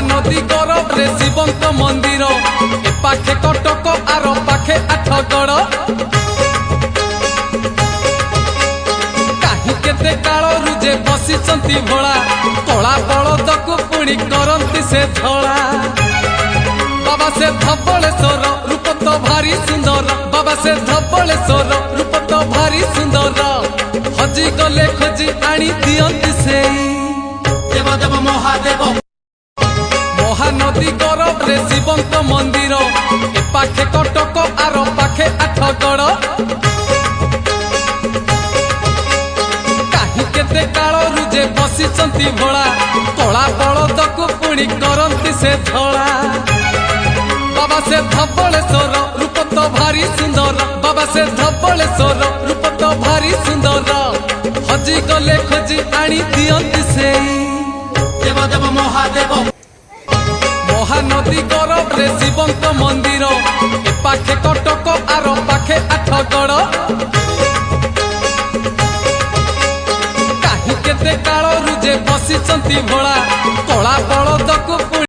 महानदी गौरव शिवंक मंदिर ए पाखे कटक आर पाखे आठगड़ कहीं केते काल रुजे बसिचंती भोला कला बलद को पुणी करंती से धड़ा बाबा से धबलेश्वर रूप तो भारी सुंदर बाबा से धबलेश्वर रूप तो भारी सुंदर हजी गले खोजी आनी दियंती से देव देव महादेव महानदी गौरव शिवंक मंदिर ए पाखे कटक आर पाखे आठगड़ कहीं केते काल रुजे बसिचंती भोला कला बलद को पुणी करंती से धड़ा बाबा से धबलेश्वर रूप तो भारी सुंदर बाबा से धबलेश्वर रूप तो भारी सुंदर हजी गले खोजी आनी दियंती से देव देव महादेव महानदी गौरव शिवंक मंदिर ए पाखे कटक आर पाखे आठगड़ कहीं केते काल रुजे बसिचंती भोला कला बलद को